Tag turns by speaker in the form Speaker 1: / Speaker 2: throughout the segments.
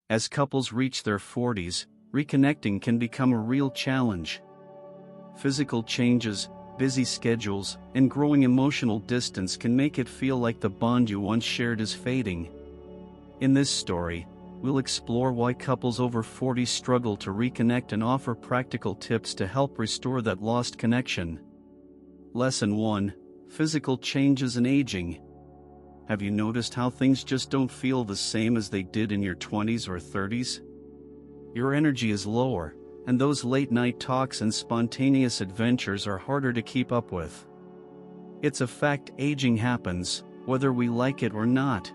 Speaker 1: As couples reach their 40s, reconnecting can become a real challenge. Physical changes, busy schedules, and growing emotional distance can make it feel like the bond you once shared is fading. In this story, we'll explore why couples over 40 struggle to reconnect and offer practical tips to help restore that lost connection. Lesson 1: Physical changes and aging. Have you noticed how things just don't feel the same as they did in your 20s or 30s? Your energy is lower, and those late-night talks and spontaneous adventures are harder to keep up with. It's a fact aging happens, whether we like it or not.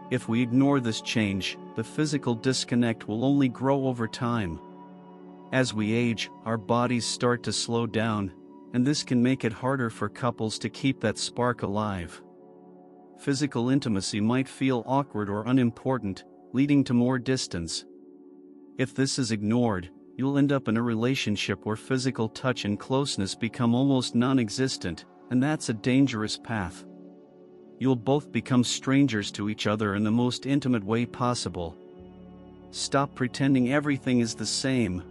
Speaker 1: If we ignore this change, the physical disconnect will only grow over time. As we age, our bodies start to slow down, and this can make it harder for couples to keep that spark alive. Physical intimacy might feel awkward or unimportant, leading to more distance. If this is ignored, you'll end up in a relationship where physical touch and closeness become almost non-existent, and that's a dangerous path. You'll both become strangers to each other in the most intimate way possible. Stop pretending everything is the same.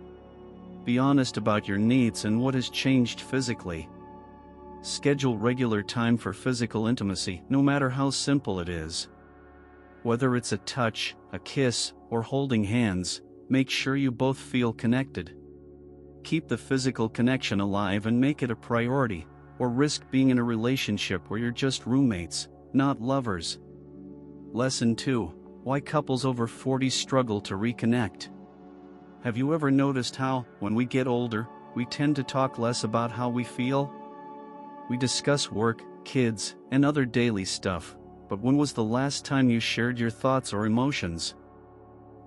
Speaker 1: Be honest about your needs and what has changed physically. Schedule regular time for physical intimacy, no matter how simple it is. Whether it's a touch, a kiss, or holding hands, make sure you both feel connected. Keep the physical connection alive and make it a priority, or risk being in a relationship where you're just roommates, not lovers. Lesson 2: Why couples over 40 struggle to reconnect. Have you ever noticed how, when we get older, we tend to talk less about how we feel? We discuss work, kids, and other daily stuff, but when was the last time you shared your thoughts or emotions?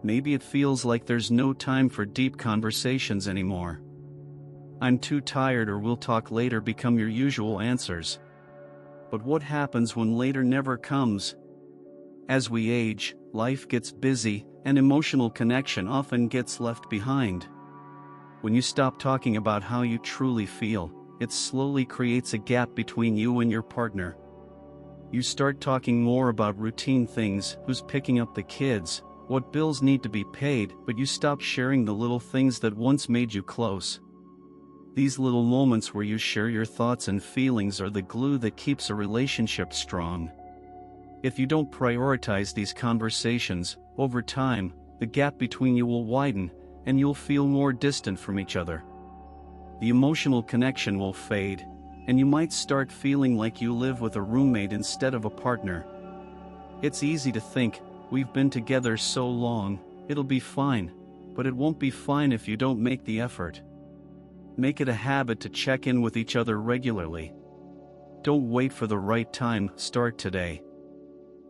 Speaker 1: Maybe it feels like there's no time for deep conversations anymore. "I'm too tired" or "we'll talk later" become your usual answers. But what happens when later never comes? As we age, life gets busy, and emotional connection often gets left behind. When you stop talking about how you truly feel, it slowly creates a gap between you and your partner. You start talking more about routine things: who's picking up the kids, what bills need to be paid, but you stop sharing the little things that once made you close. These little moments where you share your thoughts and feelings are the glue that keeps a relationship strong. If you don't prioritize these conversations, over time, the gap between you will widen, and you'll feel more distant from each other. The emotional connection will fade, and you might start feeling like you live with a roommate instead of a partner. It's easy to think, "We've been together so long, it'll be fine," but it won't be fine if you don't make the effort. Make it a habit to check in with each other regularly. Don't wait for the right time, start today.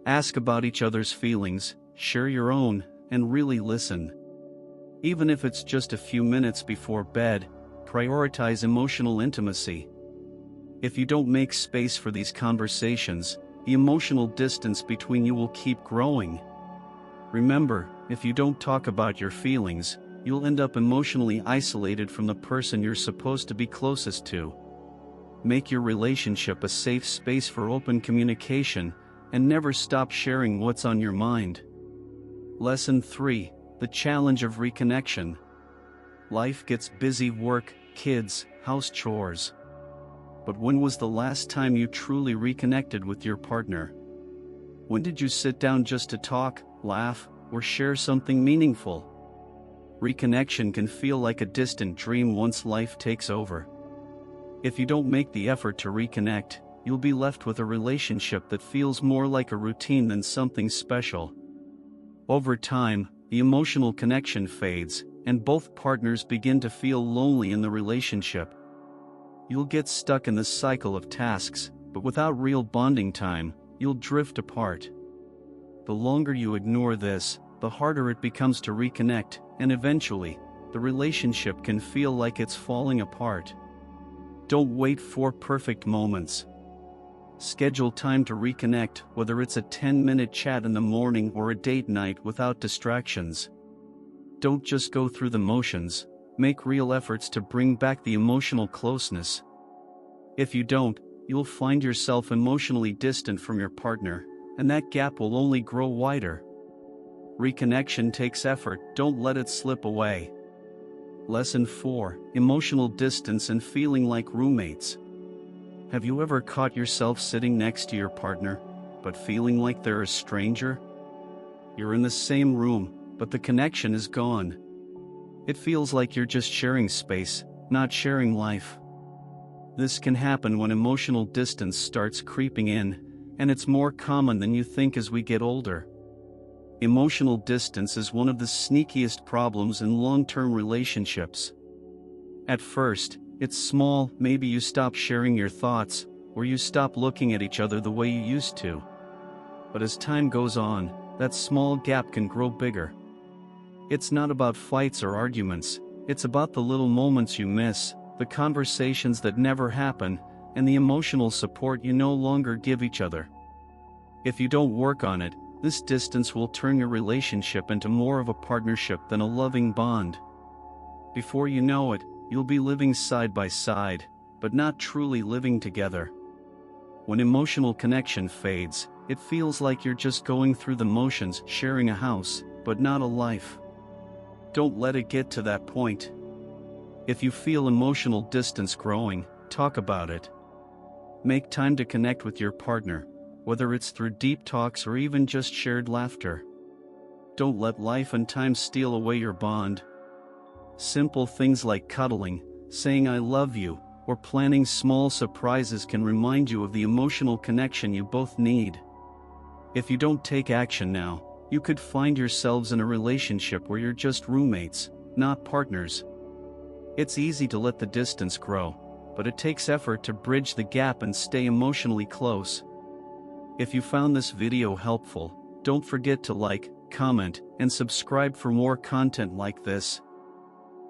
Speaker 1: Ask about each other's feelings, share your own, and really listen. Even if it's just a few minutes before bed, prioritize emotional intimacy. If you don't make space for these conversations, the emotional distance between you will keep growing. Remember, if you don't talk about your feelings, you'll end up emotionally isolated from the person you're supposed to be closest to. Make your relationship a safe space for open communication, and never stop sharing what's on your mind. Lesson 3: The challenge of reconnection. Life gets busy: work, kids, house chores. But when was the last time you truly reconnected with your partner? When did you sit down just to talk, laugh, or share something meaningful? Reconnection can feel like a distant dream once life takes over. If you don't make the effort to reconnect, you'll be left with a relationship that feels more like a routine than something special. Over time, the emotional connection fades, and both partners begin to feel lonely in the relationship. You'll get stuck in the cycle of tasks, but without real bonding time, you'll drift apart. The longer you ignore this, the harder it becomes to reconnect, and eventually, the relationship can feel like it's falling apart. Don't wait for perfect moments. Schedule time to reconnect, whether it's a 10-minute chat in the morning or a date night without distractions. Don't just go through the motions, make real efforts to bring back the emotional closeness. If you don't, you'll find yourself emotionally distant from your partner, and that gap will only grow wider. Reconnection takes effort, don't let it slip away. Lesson 4: Emotional distance and feeling like roommates. Have you ever caught yourself sitting next to your partner, but feeling like they're a stranger? You're in the same room, but the connection is gone. It feels like you're just sharing space, not sharing life. This can happen when emotional distance starts creeping in, and it's more common than you think as we get older. Emotional distance is one of the sneakiest problems in long-term relationships. At first, it's small, maybe you stop sharing your thoughts, or you stop looking at each other the way you used to. But as time goes on, that small gap can grow bigger. It's not about fights or arguments, it's about the little moments you miss, the conversations that never happen, and the emotional support you no longer give each other. If you don't work on it, this distance will turn your relationship into more of a partnership than a loving bond. Before you know it, you'll be living side by side, but not truly living together. When emotional connection fades, it feels like you're just going through the motions, sharing a house, but not a life. Don't let it get to that point. If you feel emotional distance growing, talk about it. Make time to connect with your partner, whether it's through deep talks or even just shared laughter. Don't let life and time steal away your bond. Simple things like cuddling, saying I love you, or planning small surprises can remind you of the emotional connection you both need. If you don't take action now, you could find yourselves in a relationship where you're just roommates, not partners. It's easy to let the distance grow, but it takes effort to bridge the gap and stay emotionally close. If you found this video helpful, don't forget to like, comment, and subscribe for more content like this.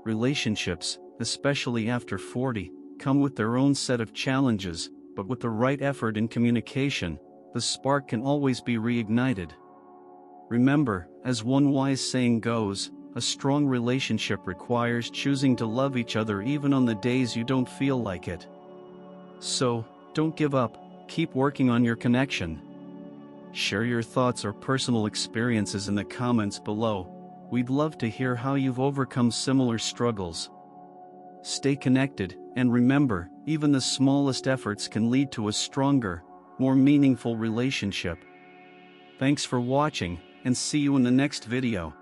Speaker 1: Relationships, especially after 40, come with their own set of challenges, but with the right effort and communication, the spark can always be reignited. Remember, as one wise saying goes, a strong relationship requires choosing to love each other even on the days you don't feel like it. So, don't give up. Keep working on your connection. Share your thoughts or personal experiences in the comments below. We'd love to hear how you've overcome similar struggles. Stay connected, and remember, even the smallest efforts can lead to a stronger, more meaningful relationship. Thanks for watching, and see you in the next video.